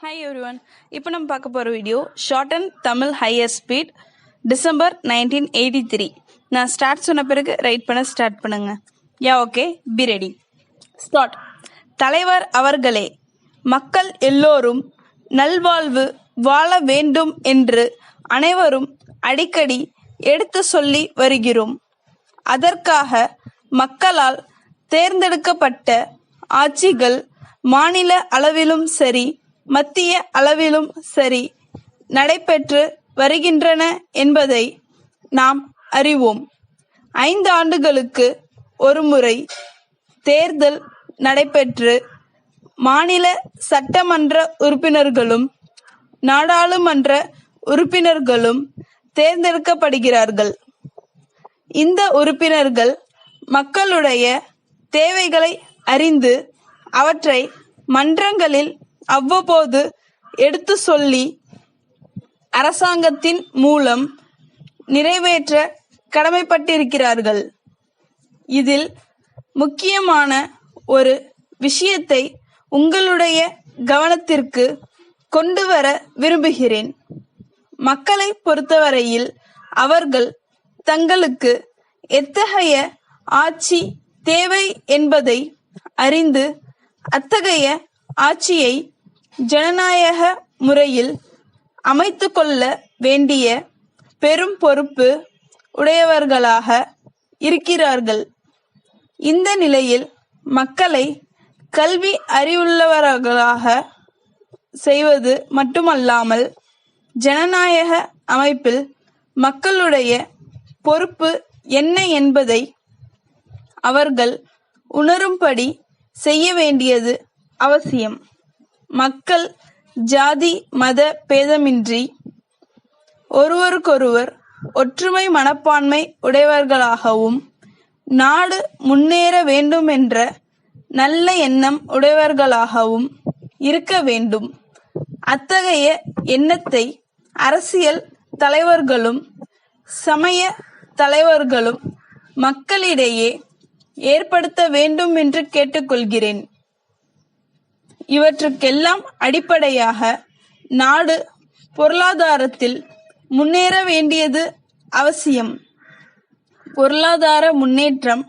Hi everyone. இப்போ நம்ம பார்க்க போகிற video short and Tamil higher speed December 1983. நான் ஸ்டார்ட் சொன்ன பிறகு ரைட் பண்ண ஸ்டார்ட் பண்ணுங்க. Okay, be ready. ஸ்டார்ட். தலைவர் அவர்களே, மக்கள் எல்லோரும் நல்வாழ்வு வாழ வேண்டும் என்று அனைவரும் அடிக்கடி எடுத்து சொல்லி வருகிறோம். அதற்காக மக்களால் தேர்ந்தெடுக்கப்பட்ட ஆட்சிகள் மாநில அளவிலும் சரி மத்திய அளவிலும் சரி நடைபெற்று வருகின்றன என்பதை நாம் அறிவோம். 5 ஆண்டுகளுக்கு ஒருமுறை தேர்தல் நடைபெற்று மாநில சட்டமன்ற உறுப்பினர்களும் நாடாளுமன்ற உறுப்பினர்களும் தேர்ந்தெடுக்கப்படுகிறார்கள். இந்த உறுப்பினர்கள் மக்களுடைய தேவைகளை அறிந்து அவற்றை மன்றங்களில் அவ்வப்போது எடுத்து சொல்லி அரசாங்கத்தின் மூலம் நிறைவேற்ற கடமைப்பட்டிருக்கிறார்கள். இதில் முக்கியமான ஒரு விஷயத்தை உங்களுடைய கவனத்திற்கு கொண்டு வர விரும்புகிறேன். மக்களை பொறுத்தவரையில் அவர்கள் தங்களுக்கு எத்தகைய ஆட்சி தேவை என்பதை அறிந்து அத்தகைய ஆட்சியை ஜனநாயக முறையில் அமைத்து கொள்ள வேண்டிய பெரும் பொறுப்பு உடையவர்களாக இருக்கிறார்கள். இந்த நிலையில் மக்களை கல்வி அறிவுள்ளவர்களாக செய்வது மட்டுமல்லாமல் ஜனநாயக அமைப்பில் மக்களுடைய பொறுப்பு என்ன என்பதை அவர்கள் உணரும்படி செய்ய வேண்டியது அவசியம். மக்கள் ஜாதி மத பேதமின்றி ஒருவருக்கொருவர் ஒற்றுமை மனப்பான்மை உடையவர்களாகவும் நாடு முன்னேற வேண்டும் என்ற நல்ல எண்ணம் உடையவர்களாகவும் இருக்க வேண்டும். அத்தகைய எண்ணத்தை அரசியல் தலைவர்களும் சமய தலைவர்களும் மக்களிடையே ஏற்படுத்த வேண்டும் என்று கேட்டுக்கொள்கிறேன். இவற்றுக்கெல்லாம் அடிப்படையாக நாடு பொருளாதாரத்தில் முன்னேற வேண்டியது அவசியம். பொருளாதார முன்னேற்றம்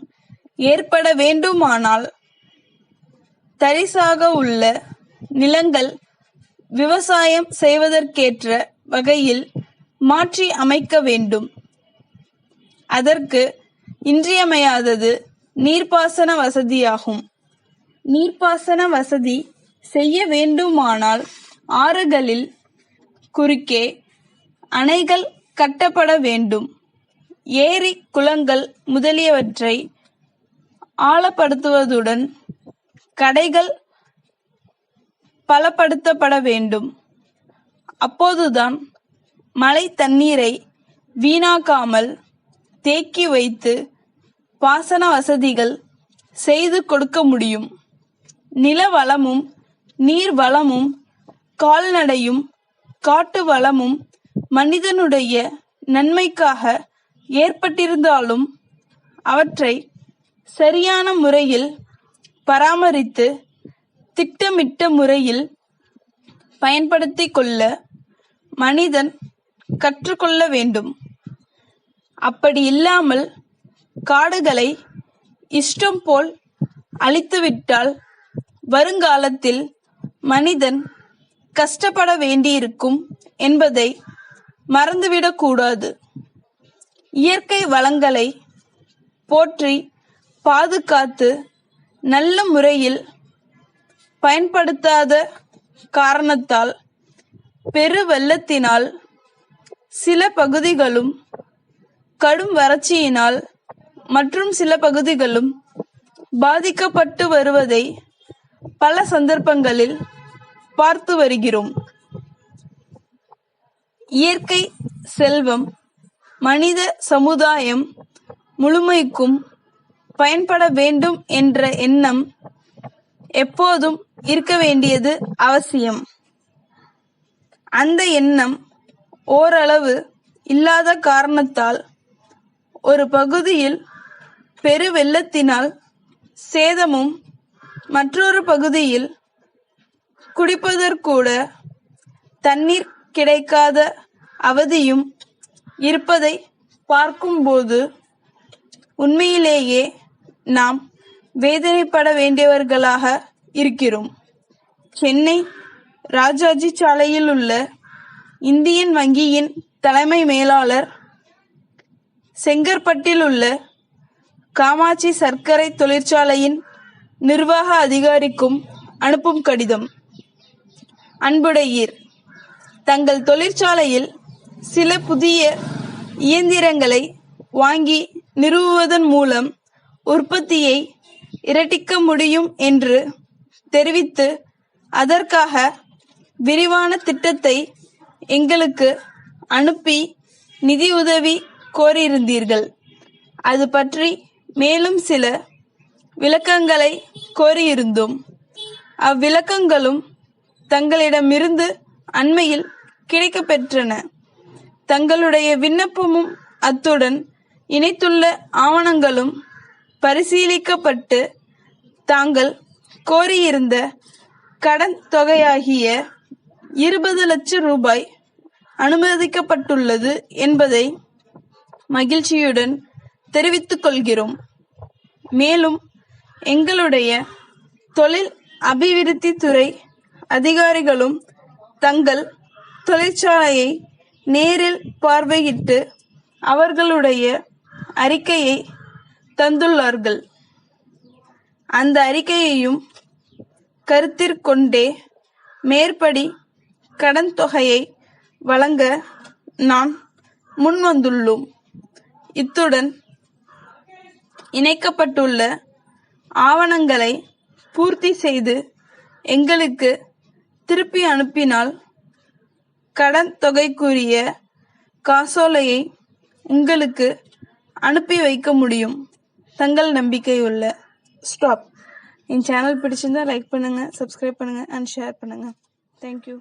ஏற்பட வேண்டுமானால் தரிசாக உள்ள நிலங்கள் விவசாயம் செய்வதற்கேற்ற வகையில் மாற்றி அமைக்க வேண்டும். அதற்கு இன்றியமையாதது நீர்ப்பாசன வசதியாகும். நீர்ப்பாசன வசதி செய்ய வேண்டுமானால் ஆறுகளில் குறுக்கே அணைகள் கட்டப்பட வேண்டும். ஏரி குளங்கள் முதலியவற்றை ஆழப்படுத்துவதுடன் கடைகள் பலப்படுத்தப்பட வேண்டும். அப்போதுதான் மழை தண்ணீரை வீணாக்காமல் தேக்கி வைத்து பாசன வசதிகள் செய்து கொடுக்க முடியும். நில வளமும் நீர் வளமும் கால்நடையும் காட்டு வளமும் மனிதனுடைய நன்மைக்காக ஏற்பட்டிருந்தாலும் அவற்றை சரியான முறையில் பராமரித்து திட்டமிட்ட முறையில் பயன்படுத்தி கொள்ள மனிதன் கற்றுக்கொள்ள வேண்டும். அப்படி இல்லாமல் காடுகளை இஷ்டம் போல் அழித்துவிட்டால் வருங்காலத்தில் மனிதன் கஷ்டப்பட வேண்டியிருக்கும் என்பதை மறந்துவிடக்கூடாது. இயற்கை வளங்களை போற்றி பாதுகாத்து நல்ல முறையில் பயன்படுத்தாத காரணத்தால் பெரு வெள்ளத்தினால் சில பகுதிகளும் கடும் வறட்சியினால் மற்றும் சில பகுதிகளும் பாதிக்கப்பட்டு வருவதை பல சந்தர்ப்பங்களில் பார்த்து வருகிறோம். இயற்கை செல்வம் மனித சமுதாயம் முழுமைக்கும் பயன்பட வேண்டும் என்ற எண்ணம் எப்போதும் இருக்க வேண்டியது அவசியம். அந்த எண்ணம் ஓரளவு இல்லாத காரணத்தால் ஒரு பகுதியில் பெரு வெள்ளத்தினால் சேதமும் மற்றொரு பகுதியில் குடிப்பதற்கூட தண்ணீர் கிடைக்காத அவதியும் இருப்பதை பார்க்கும்போது உண்மையிலேயே நாம் வேதனைப்பட வேண்டியவர்களாக இருக்கிறோம். சென்னை ராஜாஜி சாலையில் உள்ள இந்தியன் வங்கியின் தலைமை மேலாளர், செங்கற்பட்டில் உள்ள காமாட்சி சர்க்கரை தொழிற்சாலையின் நிர்வாக அதிகாரிக்கும் அனுப்பும் கடிதம். அன்புடையீர், தங்கள் தொழிற்சாலையில் சில புதிய இயந்திரங்களை வாங்கி நிறுவுவதன் மூலம் உற்பத்தியை இரட்டிக்க முடியும் என்று தெரிவித்து அதற்காக விரிவான திட்டத்தை எங்களுக்கு அனுப்பி நிதி உதவி கோரியிருந்தீர்கள். அது பற்றி மேலும் சில விளக்கங்களை கோரியிருந்தோம். அவ்விளக்கங்களும் தங்களிடமிருந்து அண்மையில் கிடைக்கப்பெற்றன. தங்களுடைய விண்ணப்பமும் அத்துடன் இணைத்துள்ள ஆவணங்களும் பரிசீலிக்கப்பட்டு தாங்கள் கோரியிருந்த கடன் தொகையாகிய 20 லட்சம் ரூபாய் அனுமதிக்கப்பட்டுள்ளது என்பதை மகிழ்ச்சியுடன் தெரிவித்துக் கொள்கிறோம். மேலும் எங்களுடைய தொழில் அபிவிருத்தி துறை அதிகாரிகளும் தங்கள் தொழிற்சாலையை நேரில் பார்வையிட்டு அவர்களுடைய அறிக்கையை தந்துள்ளார்கள். அந்த அறிக்கையையும் கருத்திற்கொண்டே மேற்படி கடன் தொகையை வழங்க நான் முன்வந்துள்ளோம். இத்துடன் இணைக்கப்பட்டுள்ள ஆவணங்களை பூர்த்தி செய்து எங்களுக்கு திருப்பி அனுப்பினால் கடன் தொகைக்குரிய காசோலையை உங்களுக்கு அனுப்பி வைக்க முடியும். தங்கள் நம்பிக்கையுள்ள ஸ்டாப். என் சேனல் பிடிச்சிருந்தா லைக் பண்ணுங்க, சப்ஸ்கிரைப் பண்ணுங்க அண்ட் ஷேர் பண்ணுங்க. தேங்க்யூ.